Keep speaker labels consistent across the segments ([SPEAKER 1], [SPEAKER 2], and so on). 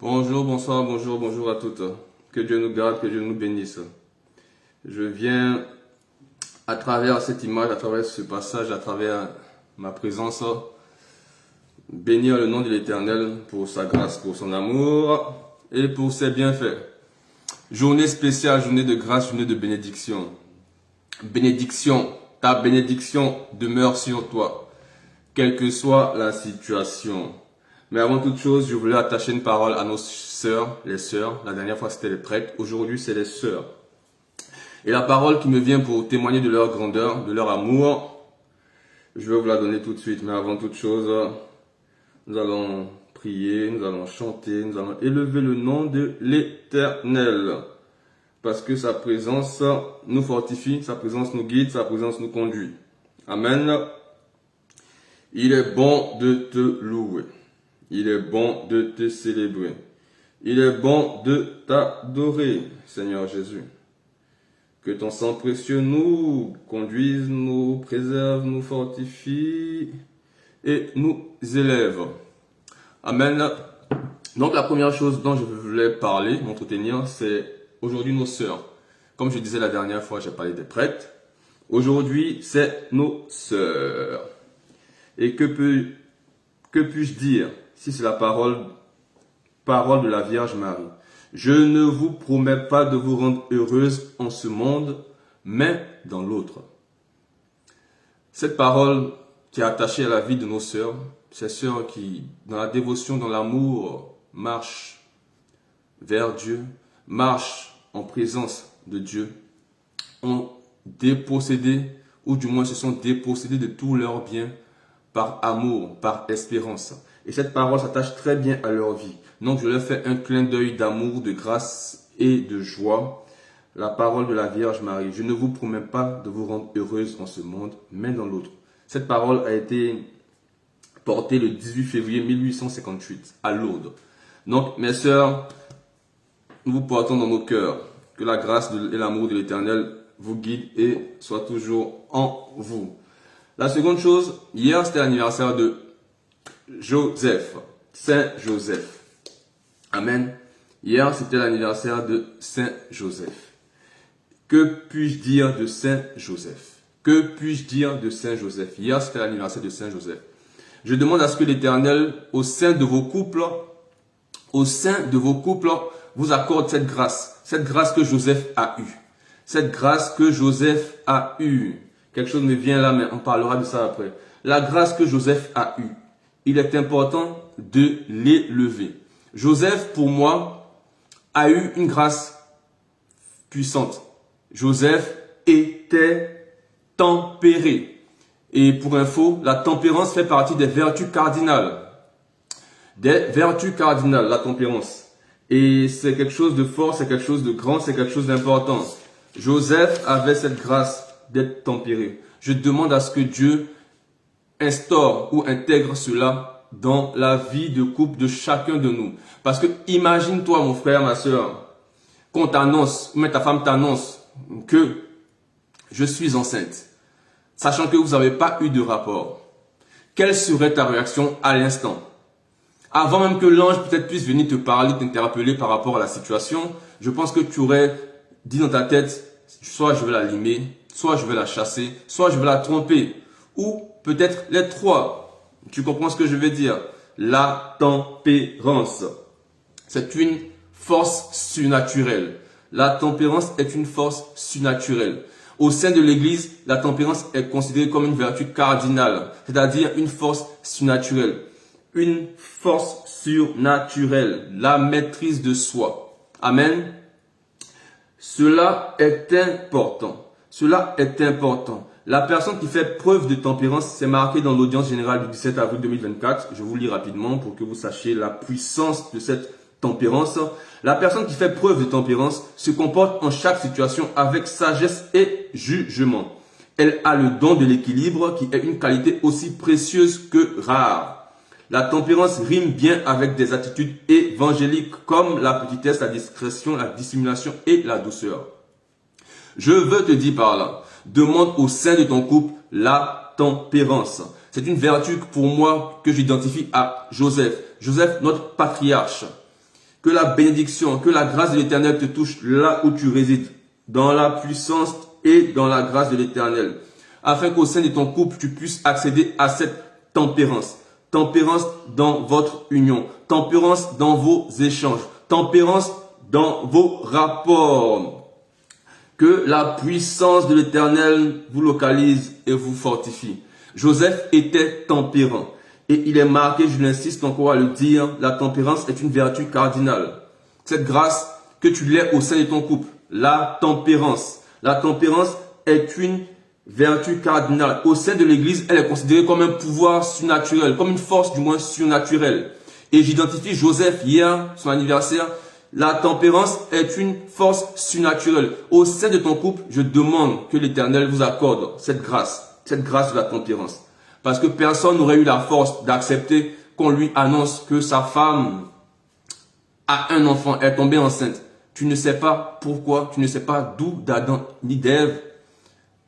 [SPEAKER 1] Bonjour, bonsoir, bonjour à toutes. Que Dieu nous garde, que Dieu nous bénisse. Je viens à travers cette image, à travers ce passage, à travers ma présence, bénir le nom de l'Éternel pour sa grâce, pour son amour et pour ses bienfaits. Journée spéciale, journée de grâce, journée de bénédiction. Bénédiction, ta bénédiction demeure sur toi, quelle que soit la situation. Mais avant toute chose, je voulais attacher une parole à nos sœurs, les sœurs. La dernière fois, c'était les prêtres. Aujourd'hui, c'est les sœurs. Et la parole qui me vient pour témoigner de leur grandeur, de leur amour, je vais vous la donner tout de suite. Mais avant toute chose, nous allons prier, nous allons chanter, nous allons élever le nom de l'Éternel. Parce que sa présence nous fortifie, sa présence nous guide, sa présence nous conduit. Amen. Il est bon de te louer. Il est bon de te célébrer. Il est bon de t'adorer, Seigneur Jésus. Que ton sang précieux nous conduise, nous préserve, nous fortifie et nous élève. Amen. Donc la première chose dont je voulais parler, m'entretenir, c'est aujourd'hui nos sœurs. Comme je disais la dernière fois, j'ai parlé des prêtres. Aujourd'hui, c'est nos sœurs. Et que puis-je dire si c'est la parole de la Vierge Marie? Je ne vous promets pas de vous rendre heureuse en ce monde, mais dans l'autre. Cette parole qui est attachée à la vie de nos sœurs, ces sœurs qui, dans la dévotion, dans l'amour, marchent vers Dieu, marchent en présence de Dieu, ont dépossédé, ou du moins se sont dépossédés de tous leurs biens par amour, par espérance. Et cette parole s'attache très bien à leur vie. Donc je leur fais un clin d'œil d'amour, de grâce et de joie. La parole de la Vierge Marie. Je ne vous promets pas de vous rendre heureuse en ce monde, mais dans l'autre. Cette parole a été portée le 18 février 1858 à Lourdes. Donc mes sœurs, nous vous portons dans nos cœurs. Que la grâce et l'amour de l'Éternel vous guident et soit toujours en vous. La seconde chose, hier c'était l'anniversaire de Joseph, Saint Joseph. Amen. Hier c'était l'anniversaire de Saint Joseph. Que puis-je dire de Saint Joseph? Que puis-je dire de Saint Joseph? Hier c'était l'anniversaire de Saint Joseph. Je demande à ce que l'Éternel, au sein de vos couples, vous accorde cette grâce que Joseph a eue. Cette grâce que Joseph a eue. Quelque chose me vient là, mais on parlera de ça après. La grâce que Joseph a eue. Il est important de l'élever. Joseph, pour moi, a eu une grâce puissante. Joseph était tempéré. Et pour info, la tempérance fait partie des vertus cardinales. Des vertus cardinales, la tempérance. Et c'est quelque chose de fort, c'est quelque chose de grand, c'est quelque chose d'important. Joseph avait cette grâce d'être tempéré. Je demande à ce que Dieu instaure ou intègre cela dans la vie de couple de chacun de nous. Parce que imagine-toi, mon frère, ma soeur, qu'on t'annonce, ou même ta femme t'annonce que je suis enceinte, sachant que vous n'avez pas eu de rapport. Quelle serait ta réaction à l'instant? Avant même que l'ange peut-être puisse venir te parler, t'interpeller par rapport à la situation, je pense que tu aurais dit dans ta tête, soit je vais la limer, soit je vais la chasser, soit je vais la tromper. Ou peut-être les trois. Tu comprends ce que je veux dire? La tempérance. C'est une force surnaturelle. La tempérance est une force surnaturelle. Au sein de l'Église, la tempérance est considérée comme une vertu cardinale, c'est-à-dire une force surnaturelle. Une force surnaturelle. La maîtrise de soi. Amen. Cela est important. Cela est important. La personne qui fait preuve de tempérance, c'est marqué dans l'audience générale du 17 avril 2024. Je vous lis rapidement pour que vous sachiez la puissance de cette tempérance. La personne qui fait preuve de tempérance se comporte en chaque situation avec sagesse et jugement. Elle a le don de l'équilibre qui est une qualité aussi précieuse que rare. La tempérance rime bien avec des attitudes évangéliques comme la petitesse, la discrétion, la dissimulation et la douceur. Je veux te dire par là, demande au sein de ton couple la tempérance. C'est une vertu pour moi que j'identifie à Joseph. Joseph, notre patriarche. Que la bénédiction, que la grâce de l'Éternel te touche là où tu résides, dans la puissance et dans la grâce de l'Éternel, afin qu'au sein de ton couple, tu puisses accéder à cette tempérance. Tempérance dans votre union, tempérance dans vos échanges, tempérance dans vos rapports. Que la puissance de l'Éternel vous localise et vous fortifie. Joseph était tempérant. Et il est marqué, je l'insiste encore à le dire, la tempérance est une vertu cardinale. Cette grâce, que tu l'aies au sein de ton couple. La tempérance. La tempérance est une vertu cardinale. Au sein de l'Église, elle est considérée comme un pouvoir surnaturel, comme une force du moins surnaturelle. Et j'identifie Joseph hier, son anniversaire. La tempérance est une force surnaturelle. Au sein de ton couple, je demande que l'Éternel vous accorde cette grâce de la tempérance. Parce que personne n'aurait eu la force d'accepter qu'on lui annonce que sa femme a un enfant, est tombée enceinte. Tu ne sais pas pourquoi, tu ne sais pas d'où d'Adam ni d'Ève.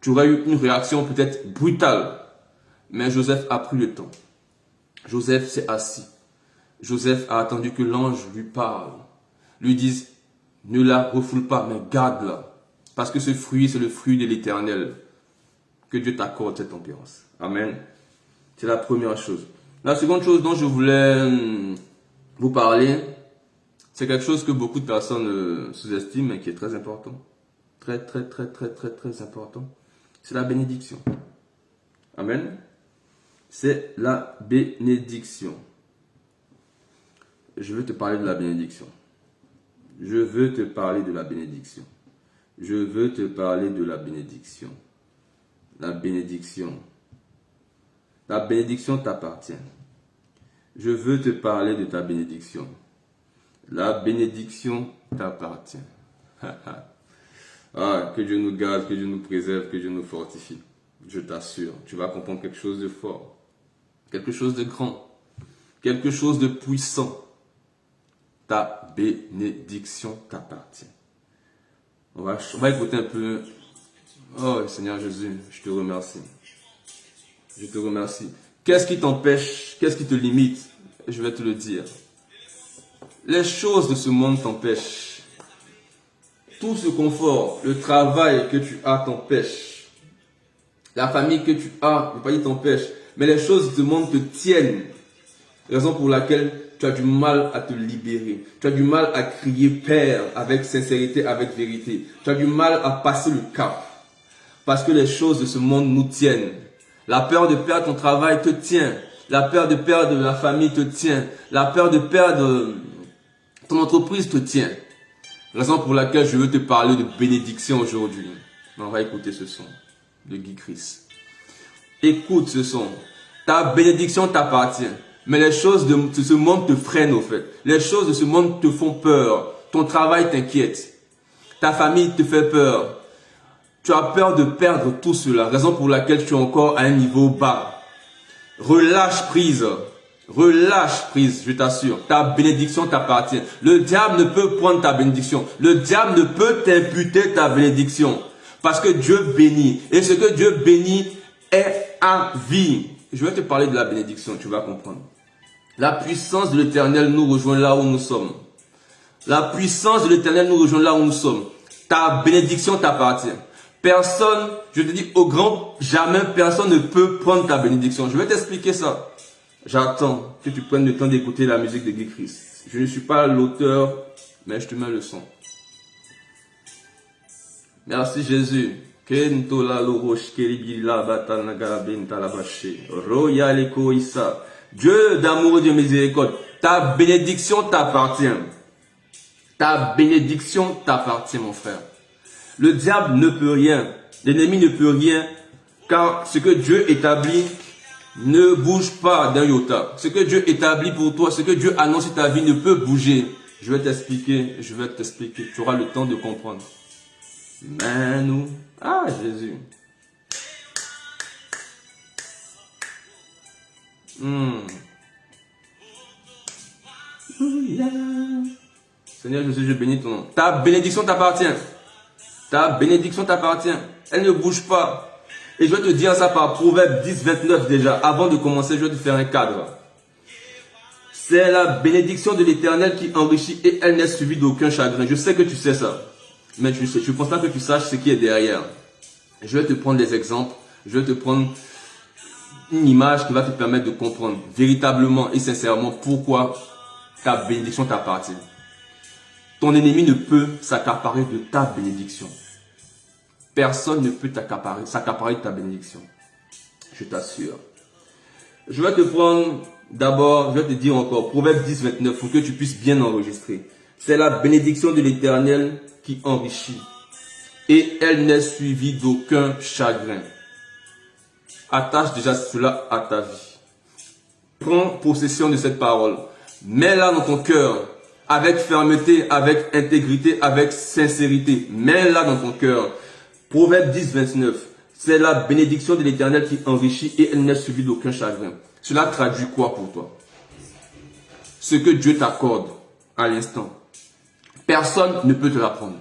[SPEAKER 1] Tu aurais eu une réaction peut-être brutale. Mais Joseph a pris le temps. Joseph s'est assis. Joseph a attendu que l'ange lui parle. Lui dise, ne la refoule pas, mais garde-la. Parce que ce fruit, c'est le fruit de l'Éternel. Que Dieu t'accorde cette tempérance. Amen. C'est la première chose. La seconde chose dont je voulais vous parler, c'est quelque chose que beaucoup de personnes sous-estiment, mais qui est très important. Très important. C'est la bénédiction. Amen. C'est la bénédiction. Je veux te parler de la bénédiction. Je veux te parler de la bénédiction. Je veux te parler de la bénédiction. La bénédiction. La bénédiction t'appartient. Je veux te parler de ta bénédiction. La bénédiction t'appartient. Ah, que Dieu nous garde, que Dieu nous préserve, que Dieu nous fortifie. Je t'assure, tu vas comprendre quelque chose de fort. Quelque chose de grand. Quelque chose de puissant. Ta bénédiction t'appartient. On va écouter un peu. Oh Seigneur Jésus, je te remercie. Je te remercie. Qu'est-ce qui t'empêche? Qu'est-ce qui te limite? Je vais te le dire. Les choses de ce monde t'empêchent. Tout ce confort, le travail que tu as t'empêche. La famille que tu as, je ne vais pas dire t'empêche, mais les choses de ce monde te tiennent. Raison pour laquelle tu as du mal à te libérer. Tu as du mal à crier Père avec sincérité, avec vérité. Tu as du mal à passer le cap. Parce que les choses de ce monde nous tiennent. La peur de perdre ton travail te tient. La peur de perdre la famille te tient. La peur de perdre ton entreprise te tient. Raison pour laquelle je veux te parler de bénédiction aujourd'hui. On va écouter ce son de Guy Chris. Écoute ce son. Ta bénédiction t'appartient. Mais les choses de ce monde te freinent au fait. Les choses de ce monde te font peur. Ton travail t'inquiète. Ta famille te fait peur. Tu as peur de perdre tout cela. Raison pour laquelle tu es encore à un niveau bas. Relâche prise. Relâche prise, je t'assure. Ta bénédiction t'appartient. Le diable ne peut prendre ta bénédiction. Le diable ne peut t'imputer ta bénédiction. Parce que Dieu bénit. Et ce que Dieu bénit est à vie. Je vais te parler de la bénédiction, tu vas comprendre. La puissance de l'Éternel nous rejoint là où nous sommes. La puissance de l'Éternel nous rejoint là où nous sommes. Ta bénédiction t'appartient. Personne, je te dis au grand jamais, personne ne peut prendre ta bénédiction. Je vais t'expliquer ça. J'attends que tu prennes le temps d'écouter la musique de Guy Chris. Je ne suis pas l'auteur, mais je te mets le son. Merci Jésus. Dieu d'amour et de miséricorde, ta bénédiction t'appartient. Ta bénédiction t'appartient, mon frère. Le diable ne peut rien, l'ennemi ne peut rien, car ce que Dieu établit ne bouge pas d'un iota. Ce que Dieu établit pour toi, ce que Dieu annonce sur ta vie ne peut bouger. Je vais t'expliquer, tu auras le temps de comprendre. Mais nous, ah Jésus. Seigneur Jésus, je bénis ton nom. Ta bénédiction t'appartient. Ta bénédiction t'appartient. Elle ne bouge pas. Et je vais te dire ça par Proverbe 10, 29 déjà. Avant de commencer, je vais te faire un cadre. C'est la bénédiction de l'Éternel qui enrichit et elle n'est suivie d'aucun chagrin. Je sais que tu sais ça, mais je ne pense pas que tu saches ce qui est derrière. Je vais te prendre des exemples, je vais te prendre une image qui va te permettre de comprendre véritablement et sincèrement pourquoi ta bénédiction t'appartient. Ton ennemi ne peut s'accaparer de ta bénédiction. Personne ne peut s'accaparer de ta bénédiction. Je t'assure. Je vais te prendre d'abord, je vais te dire encore, Proverbe 10, 29, pour que tu puisses bien enregistrer. C'est la bénédiction de l'Éternel qui enrichit. Et elle n'est suivie d'aucun chagrin. Attache déjà cela à ta vie. Prends possession de cette parole. Mets-la dans ton cœur. Avec fermeté, avec intégrité, avec sincérité. Mets-la dans ton cœur. Proverbe 10, 29. C'est la bénédiction de l'Éternel qui enrichit et elle n'est suivie d'aucun chagrin. Cela traduit quoi pour toi? Ce que Dieu t'accorde à l'instant. Personne ne peut te l'apprendre.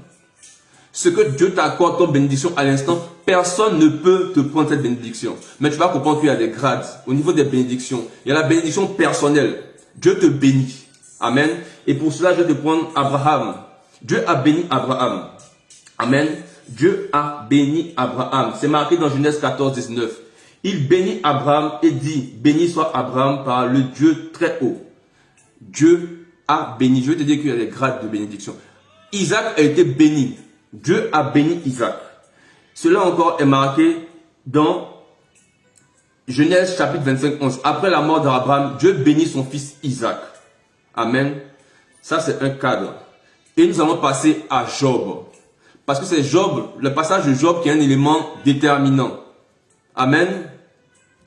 [SPEAKER 1] Ce que Dieu t'accorde comme bénédiction à l'instant, personne ne peut te prendre cette bénédiction. Mais tu vas comprendre qu'il y a des grades au niveau des bénédictions. Il y a la bénédiction personnelle. Dieu te bénit. Amen. Et pour cela, je vais te prendre Abraham. Dieu a béni Abraham. Amen. Dieu a béni Abraham. C'est marqué dans Genèse 14, 19. Il bénit Abraham et dit, béni soit Abraham par le Dieu très haut. Dieu a béni. Je vais te dire qu'il y a des grades de bénédiction. Isaac a été béni. Dieu a béni Isaac. Cela encore est marqué dans Genèse chapitre 25, 11. Après la mort d'Abraham, Dieu bénit son fils Isaac. Amen. Ça, c'est un cadre. Et nous allons passer à Job. Parce que c'est Job, le passage de Job qui est un élément déterminant. Amen.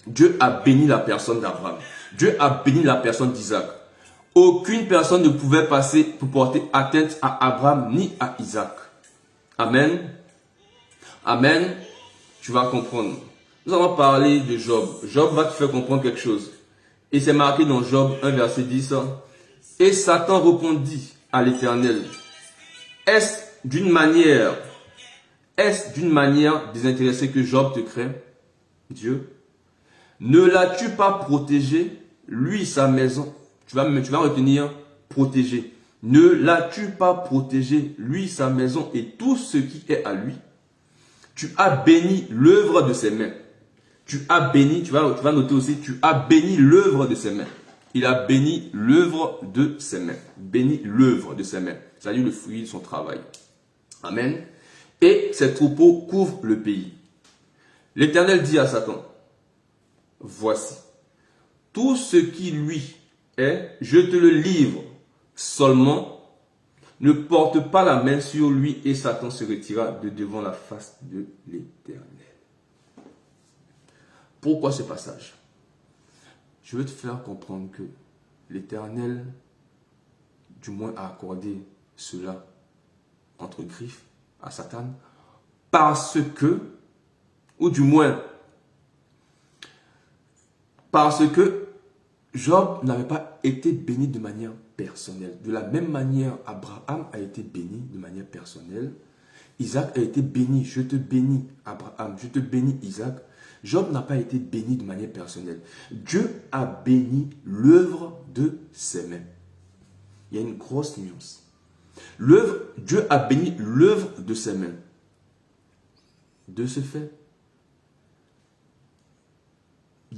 [SPEAKER 1] Dieu a béni la personne d'Abraham. Dieu a béni la personne d'Isaac. Aucune personne ne pouvait passer pour porter atteinte à Abraham ni à Isaac. Amen. Amen. Tu vas comprendre. Nous allons parler de Job. Job va te faire comprendre quelque chose. Et c'est marqué dans Job 1 verset 10. Et Satan répondit à l'Éternel. Est-ce d'une manière désintéressée que Job te craint, Dieu? Ne l'as-tu pas protégé, lui, sa maison? Tu vas retenir protégé. Ne l'as-tu pas protégé, lui, sa maison et tout ce qui est à lui? Tu as béni l'œuvre de ses mains. Tu as béni, tu vas noter aussi, tu as béni l'œuvre de ses mains. Il a béni l'œuvre de ses mains. Béni l'œuvre de ses mains. C'est-à-dire le fruit de son travail. Amen. Et ses troupeaux couvrent le pays. L'Éternel dit à Satan, voici, tout ce qui lui est, je te le livre. Seulement, ne porte pas la main sur lui et Satan se retira de devant la face de l'Éternel. Pourquoi ce passage? Je veux te faire comprendre que l'Éternel, du moins, a accordé cela entre griffes à Satan parce que, ou du moins, parce que Job n'avait pas été béni de manière personnelle. De la même manière, Abraham a été béni de manière personnelle. Isaac a été béni. Je te bénis, Abraham. Je te bénis, Isaac. Job n'a pas été béni de manière personnelle. Dieu a béni l'œuvre de ses mains. Il y a une grosse nuance. Dieu a béni l'œuvre de ses mains. De ce fait,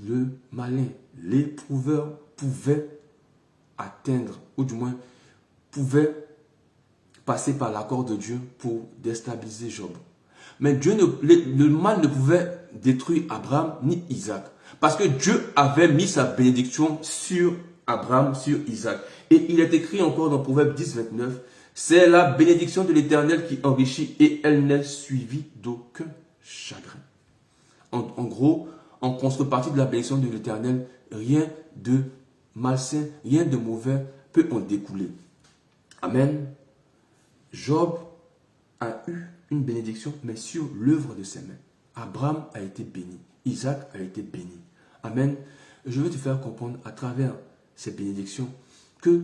[SPEAKER 1] le malin, l'éprouveur pouvait atteindre, ou du moins pouvait passer par l'accord de Dieu pour déstabiliser Job. Mais le mal ne pouvait détruire Abraham ni Isaac. Parce que Dieu avait mis sa bénédiction sur Abraham, sur Isaac. Et il est écrit encore dans Proverbe 10, 29, c'est la bénédiction de l'Éternel qui enrichit et elle n'est suivie d'aucun chagrin. En gros, en contrepartie de la bénédiction de l'Éternel, rien de malsain, rien de mauvais peut en découler. Amen. Job a eu une bénédiction, mais sur l'œuvre de ses mains. Abraham a été béni. Isaac a été béni. Amen. Je veux te faire comprendre à travers ces bénédictions que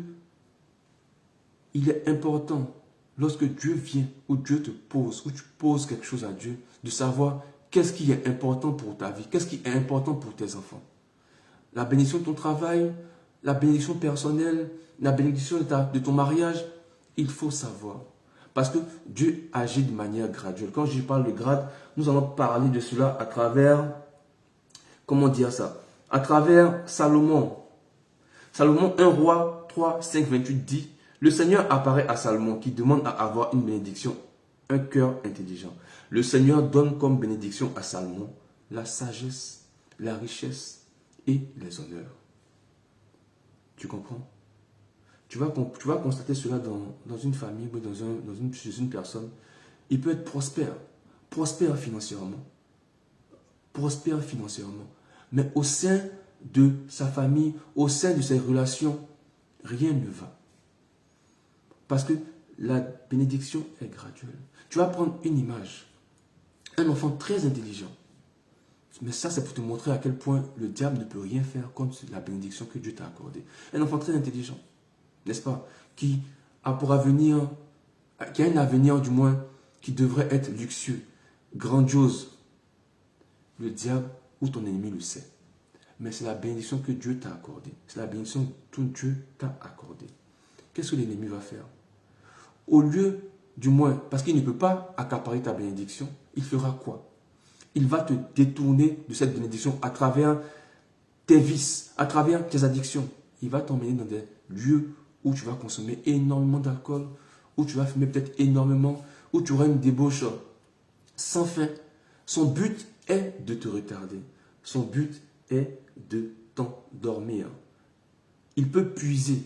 [SPEAKER 1] il est important, lorsque Dieu vient, ou Dieu te pose, ou tu poses quelque chose à Dieu, de savoir qu'est-ce qui est important pour ta vie, qu'est-ce qui est important pour tes enfants. La bénédiction de ton travail,
[SPEAKER 2] la bénédiction personnelle, la bénédiction de ton mariage, il faut savoir. Parce que Dieu agit de manière graduelle. Quand je parle de grade, nous allons parler de cela à travers, comment dire ça? À travers Salomon. Salomon, 1 roi 3, 5, 28 dit, le Seigneur apparaît à Salomon qui demande à avoir une bénédiction, un cœur intelligent. Le Seigneur donne comme bénédiction à Salomon la sagesse, la richesse et les honneurs. Tu comprends? Tu vas constater cela dans une famille ou chez une personne. Il peut être prospère financièrement. Prospère financièrement. Mais au sein de sa famille, au sein de ses relations, rien ne va. Parce que la bénédiction est graduelle. Tu vas prendre une image. Un enfant très intelligent. Mais ça, c'est pour te montrer à quel point le diable ne peut rien faire contre la bénédiction que Dieu t'a accordée. Un enfant très intelligent, n'est-ce pas? Qui a pour avenir, qui a un avenir du moins, qui devrait être luxueux, grandiose. Le diable ou ton ennemi le sait. Mais c'est la bénédiction que Dieu t'a accordée. C'est la bénédiction que Dieu t'a accordée. Qu'est-ce que l'ennemi va faire? Au lieu, du moins, parce qu'il ne peut pas accaparer ta bénédiction, il fera quoi? Il va te détourner de cette bénédiction à travers tes vices, à travers tes addictions. Il va t'emmener dans des lieux où tu vas consommer énormément d'alcool, où tu vas fumer peut-être énormément, où tu auras une débauche sans fin. Son but est de te retarder. Son but est de t'endormir. Il peut puiser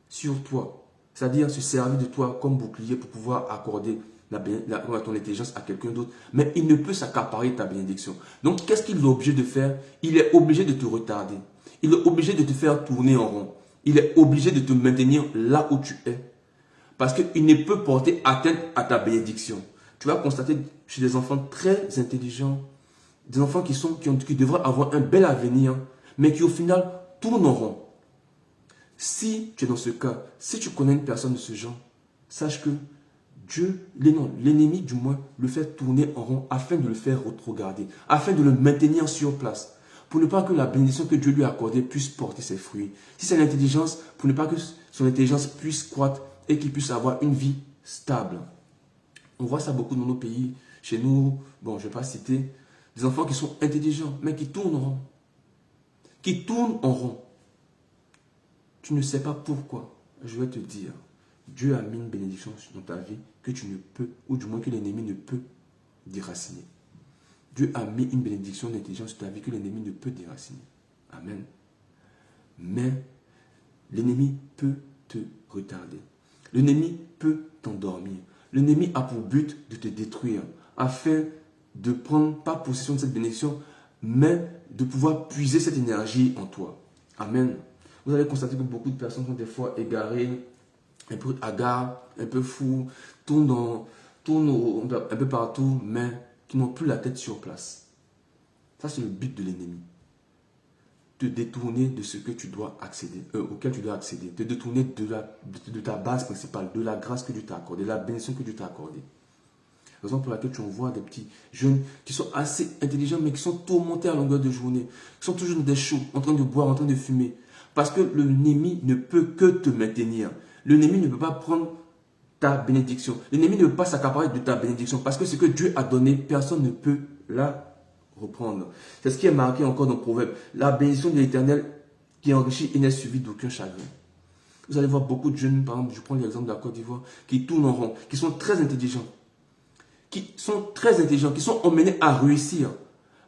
[SPEAKER 2] sur toi, c'est-à-dire se servir de toi comme bouclier pour pouvoir accorder ton intelligence à quelqu'un d'autre, mais il ne peut s'accaparer ta bénédiction. Donc, qu'est-ce qu'il est obligé de faire? Il est obligé de te retarder. Il est obligé de te faire tourner en rond. Il est obligé de te maintenir là où tu es. Parce qu'il ne peut porter atteinte à ta bénédiction. Tu vas constater chez des enfants très intelligents, des enfants qui devraient avoir un bel avenir, mais qui au final tournent en rond. Si tu es dans ce cas, si tu connais une personne de ce genre, sache que l'ennemi du moins, le fait tourner en rond afin de le faire regarder, afin de le maintenir sur place, pour ne pas que la bénédiction que Dieu lui a accordée puisse porter ses fruits. Si c'est l'intelligence, pour ne pas que son intelligence puisse croître et qu'il puisse avoir une vie stable. On voit ça beaucoup dans nos pays, chez nous, bon, je ne vais pas citer, des enfants qui sont intelligents, mais qui tournent en rond. Qui tournent en rond. Tu ne sais pas pourquoi. Je vais te dire. Dieu a mis une bénédiction dans ta vie que tu ne peux, ou du moins que l'ennemi ne peut déraciner. Dieu a mis une bénédiction d'intelligence sur ta vie que l'ennemi ne peut déraciner. Amen. Mais l'ennemi peut te retarder. L'ennemi peut t'endormir. L'ennemi a pour but de te détruire afin de prendre pas possession de cette bénédiction, mais de pouvoir puiser cette énergie en toi. Amen. Vous allez constater que beaucoup de personnes sont des fois égarées, un peu hagards, un peu fous, tournent un peu partout, mais qui n'ont plus la tête sur place. Ça, c'est le but de l'ennemi. Te détourner de ce que tu dois accéder, auquel tu dois accéder. Te détourner de ta base principale, de la grâce que Dieu t'a accordée, de la bénédiction que Dieu t'a accordée. Raison pour laquelle tu envoies des petits jeunes qui sont assez intelligents, mais qui sont tourmentés à longueur de journée, qui sont toujours dans des shows, en train de boire, en train de fumer. Parce que l'ennemi ne peut que te maintenir. L'ennemi ne peut pas prendre ta bénédiction. L'ennemi ne peut pas s'accaparer de ta bénédiction. Parce que ce que Dieu a donné, personne ne peut la reprendre. C'est ce qui est marqué encore dans le Proverbe. La bénédiction de l'Éternel qui enrichit et n'est suivie d'aucun chagrin. Vous allez voir beaucoup de jeunes, par exemple, je prends l'exemple de la Côte d'Ivoire, qui tournent en rond, qui sont très intelligents. Qui sont emmenés à réussir,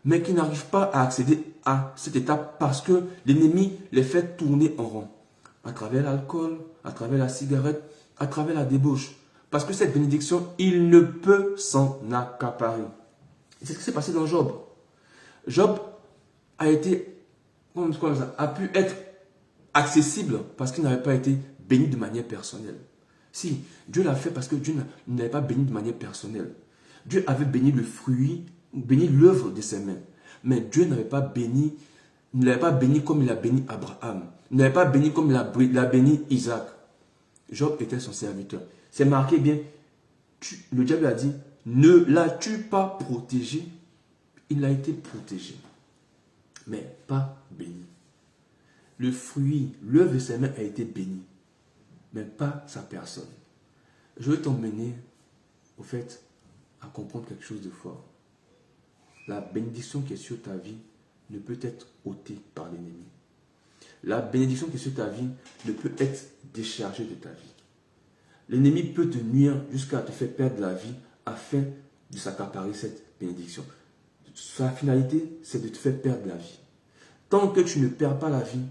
[SPEAKER 2] mais qui n'arrivent pas à accéder à cette étape parce que l'ennemi les fait tourner en rond. À travers l'alcool, à travers la cigarette, à travers la débauche. Parce que cette bénédiction, il ne peut s'en accaparer. C'est ce qui s'est passé dans Job. Job a pu être accessible parce qu'il n'avait pas été béni de manière personnelle. Si, Dieu l'a fait parce que Dieu n'avait pas béni de manière personnelle. Dieu avait béni le fruit, béni l'œuvre de ses mains. Mais Dieu n'avait pas béni, ne l'avait pas béni comme il a béni Abraham. Il n'avait pas béni comme il a béni Isaac. Job était son serviteur. C'est marqué bien. Le diable a dit, ne l'as-tu pas protégé? Il a été protégé, mais pas béni. le fruit, l'œuvre de ses mains a été bénie, mais pas sa personne. Je veux t'emmener, au fait, à comprendre quelque chose de fort. La bénédiction qui est sur ta vie ne peut être ôtée par l'ennemi. La bénédiction qui est sur ta vie ne peut être déchargée de ta vie. L'ennemi peut te nuire jusqu'à te faire perdre la vie afin de s'accaparer cette bénédiction. Sa finalité, c'est de te faire perdre la vie. Tant que tu ne perds pas la vie,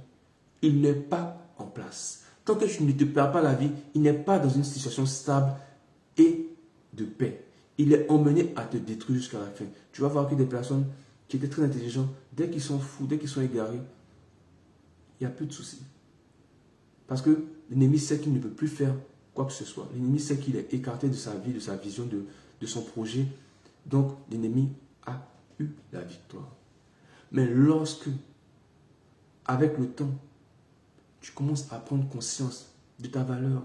[SPEAKER 2] il n'est pas en place. Tant que tu ne te perds pas la vie, il n'est pas dans une situation stable et de paix. Il est emmené à te détruire jusqu'à la fin. Tu vas voir que des personnes qui étaient très intelligentes, dès qu'ils sont fous, dès qu'ils sont égarés, il n'y a plus de soucis. Parce que l'ennemi sait qu'il ne peut plus faire quoi que ce soit. L'ennemi sait qu'il est écarté de sa vie, de sa vision, de son projet. Donc, l'ennemi a eu la victoire. Mais lorsque, avec le temps, tu commences à prendre conscience de ta valeur,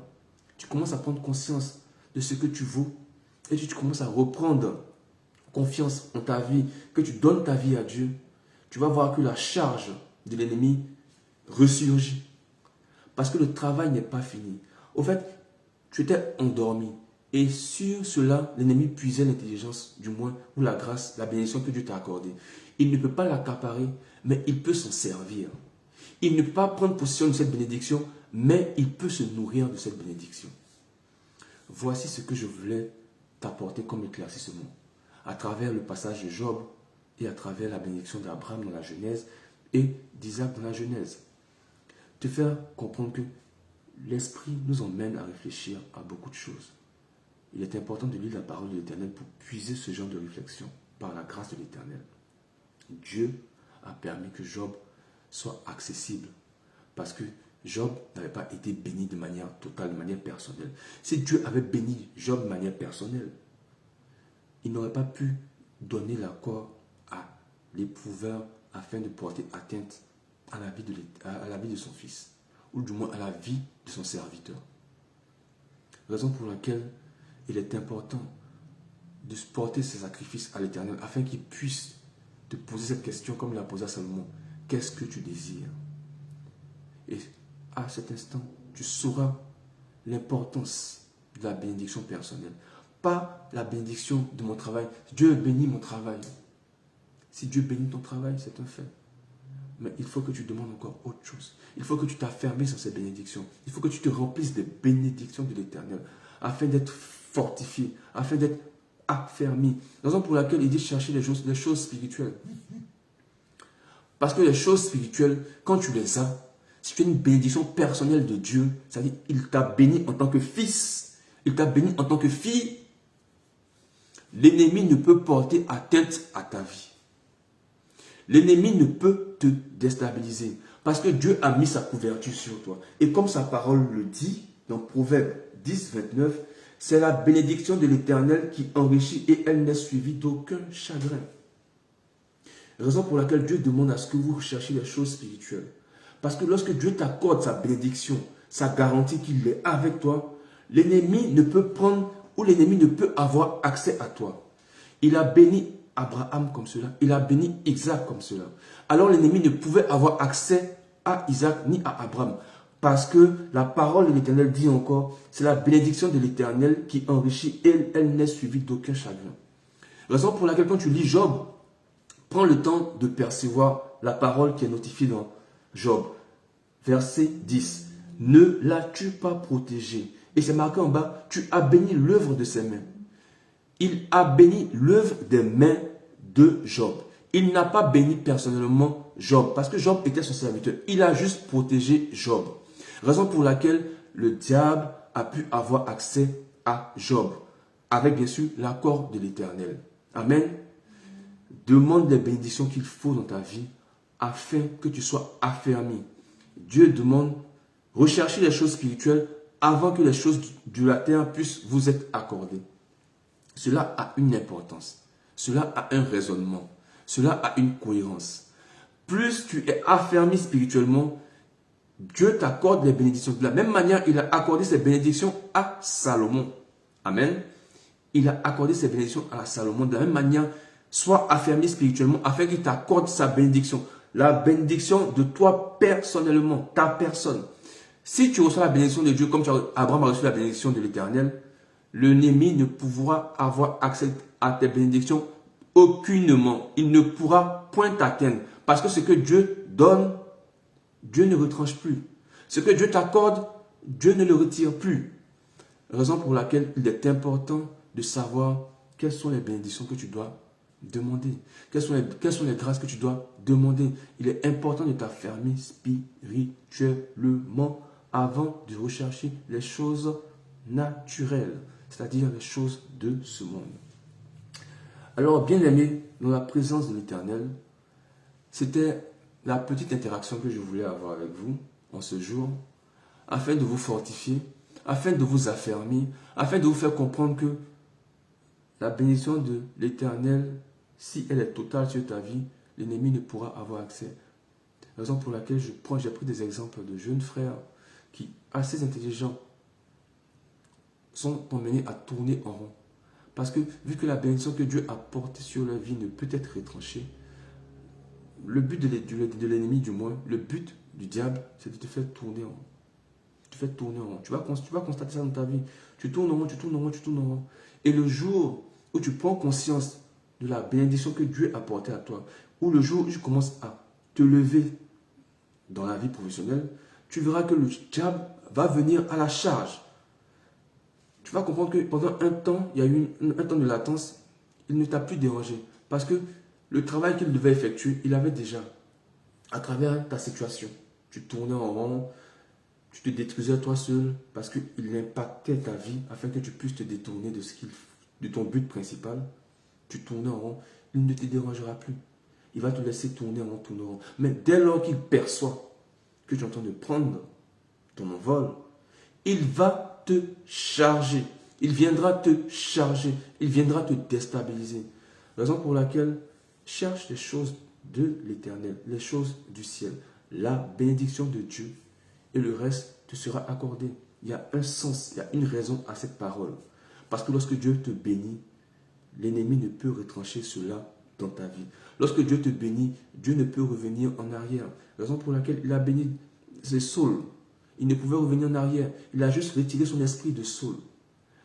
[SPEAKER 2] tu commences à prendre conscience de ce que tu vaux, et tu commences à reprendre confiance en ta vie, que tu donnes ta vie à Dieu, tu vas voir que la charge de l'ennemi ressurgit. Parce que le travail n'est pas fini. Au fait, tu étais endormi. Et sur cela, l'ennemi puisait l'intelligence, du moins, ou la grâce, la bénédiction que Dieu t'a accordée. Il ne peut pas l'accaparer, mais il peut s'en servir. Il ne peut pas prendre possession de cette bénédiction, mais il peut se nourrir de cette bénédiction. Voici ce que je voulais t'apporter comme éclaircissement. À travers le passage de Job et à travers la bénédiction d'Abraham dans la Genèse et d'Isaac dans la Genèse. Te faire comprendre que l'Esprit nous emmène à réfléchir à beaucoup de choses. Il est important de lire la parole de l'Éternel pour puiser ce genre de réflexion par la grâce de l'Éternel. Dieu a permis que Job soit accessible parce que Job n'avait pas été béni de manière totale, de manière personnelle. Si Dieu avait béni Job de manière personnelle, il n'aurait pas pu donner l'accord à l'éprouveur afin de porter atteinte à la vie de son fils, ou du moins à la vie de son serviteur. Raison pour laquelle il est important de porter ses sacrifices à l'Éternel afin qu'il puisse te poser cette question comme il a posé à Salomon. Qu'est-ce que tu désires? Et à cet instant, tu sauras l'importance de la bénédiction personnelle. Pas la bénédiction de mon travail. Dieu bénit mon travail. Si Dieu bénit ton travail, c'est un fait. Mais il faut que tu demandes encore autre chose. Il faut que tu t'affermisses sur ces bénédictions. Il faut que tu te remplisses des bénédictions de l'Éternel afin d'être fortifié, afin d'être affermi. Raison pour laquelle il dit chercher les choses spirituelles. Parce que les choses spirituelles, quand tu les as, si tu as une bénédiction personnelle de Dieu, c'est-à-dire il t'a béni en tant que fils, il t'a béni en tant que fille, l'ennemi ne peut porter atteinte à ta vie. L'ennemi ne peut te déstabiliser parce que Dieu a mis sa couverture sur toi. Et comme sa parole le dit dans Proverbe 10, 29, c'est la bénédiction de l'Éternel qui enrichit et elle n'est suivie d'aucun chagrin. Raison pour laquelle Dieu demande à ce que vous recherchiez les choses spirituelles. Parce que lorsque Dieu t'accorde sa bénédiction, sa garantie qu'il est avec toi, l'ennemi ne peut prendre ou l'ennemi ne peut avoir accès à toi. Il a béni Abraham comme cela, il a béni Isaac comme cela. Alors l'ennemi ne pouvait avoir accès à Isaac ni à Abraham. Parce que la parole de l'Éternel dit encore, c'est la bénédiction de l'Éternel qui enrichit et elle n'est suivie d'aucun chagrin. Raison pour laquelle quand tu lis Job, prends le temps de percevoir la parole qui est notifiée dans Job. Verset 10. Ne l'as-tu pas protégé? Et c'est marqué en bas, tu as béni l'œuvre de ses mains. Il a béni l'œuvre des mains de Job. Il n'a pas béni personnellement Job, parce que Job était son serviteur. Il a juste protégé Job. Raison pour laquelle le diable a pu avoir accès à Job, avec bien sûr l'accord de l'Éternel. Amen. Demande les bénédictions qu'il faut dans ta vie, afin que tu sois affermi. Dieu demande, recherchez les choses spirituelles avant que les choses de la terre puissent vous être accordées. Cela a une importance. Cela a un raisonnement. Cela a une cohérence. Plus tu es affermi spirituellement, Dieu t'accorde les bénédictions. De la même manière, il a accordé ses bénédictions à Salomon. Amen. Il a accordé ses bénédictions à Salomon. De la même manière, sois affermi spirituellement afin qu'il t'accorde sa bénédiction. la bénédiction de toi personnellement, ta personne. Si tu reçois la bénédiction de Dieu comme Abraham a reçu la bénédiction de l'Éternel, l'ennemi ne pourra avoir accès à tes bénédictions aucunement. Il ne pourra point t'atteindre. Parce que ce que Dieu donne, Dieu ne retranche plus. Ce que Dieu t'accorde, Dieu ne le retire plus. Raison pour laquelle il est important de savoir quelles sont les bénédictions que tu dois demander. Quelles sont les grâces que tu dois demander. Il est important de t'affermir spirituellement avant de rechercher les choses naturelles, c'est-à-dire les choses de ce monde. Alors, bien aimé, dans la présence de l'Éternel, c'était la petite interaction que je voulais avoir avec vous en ce jour, afin de vous fortifier, afin de vous affermir, afin de vous faire comprendre que la bénédiction de l'Éternel, si elle est totale sur ta vie, l'ennemi ne pourra avoir accès. Raison pour laquelle j'ai pris des exemples de jeunes frères qui, assez intelligents, sont emmenés à tourner en rond. Parce que, vu que la bénédiction que Dieu a portée sur leur vie ne peut être retranchée, le but de l'ennemi, du moins, le but du diable, c'est de te faire tourner en rond. Tu fais tourner en rond. Tu vas constater ça dans ta vie. Tu tournes en rond, tu tournes en rond, tu tournes en rond. Et le jour où tu prends conscience de la bénédiction que Dieu a portée à toi, ou le jour où tu commences à te lever dans la vie professionnelle, tu verras que le diable va venir à la charge. Tu vas comprendre que pendant un temps, il y a eu un temps de latence, il ne t'a plus dérangé. Parce que le travail qu'il devait effectuer, il avait déjà, à travers ta situation. Tu tournais en rond, tu te détruisais toi seul, parce qu'il impactait ta vie afin que tu puisses te détourner de ton but principal. Tu tournais en rond, il ne te dérangera plus. Il va te laisser tourner en rond, tourner en rond. Mais dès lors qu'il perçoit que tu es en train de prendre ton envol, il va te charger. Il viendra te charger. Il viendra te déstabiliser. Raison pour laquelle cherche les choses de l'Éternel, les choses du ciel, la bénédiction de Dieu, et le reste te sera accordé. Il y a un sens, il y a une raison à cette parole. Parce que lorsque Dieu te bénit, l'ennemi ne peut retrancher cela dans ta vie. Lorsque Dieu te bénit, Dieu ne peut revenir en arrière. Raison pour laquelle il a béni, c'est Saul. Il ne pouvait revenir en arrière. Il a juste retiré son esprit de Saul.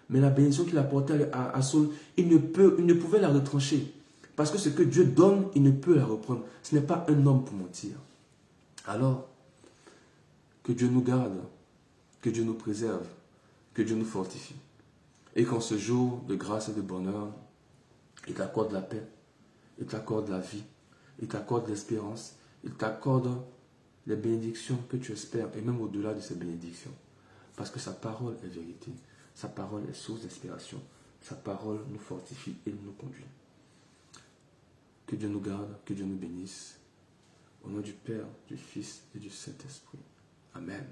[SPEAKER 2] Mais la bénédiction qu'il a portée à Saul, il ne pouvait la retrancher. Parce que ce que Dieu donne, il ne peut la reprendre. Ce n'est pas un homme pour mentir. Alors, que Dieu nous garde, que Dieu nous préserve, que Dieu nous fortifie. Et qu'en ce jour de grâce et de bonheur, il t'accorde la paix, il t'accorde la vie, il t'accorde l'espérance, il t'accorde les bénédictions que tu espères, et même au-delà de ces bénédictions. Parce que sa parole est vérité, sa parole est source d'inspiration, sa parole nous fortifie et nous conduit. Que Dieu nous garde, que Dieu nous bénisse. Au nom du Père, du Fils et du Saint-Esprit. Amen.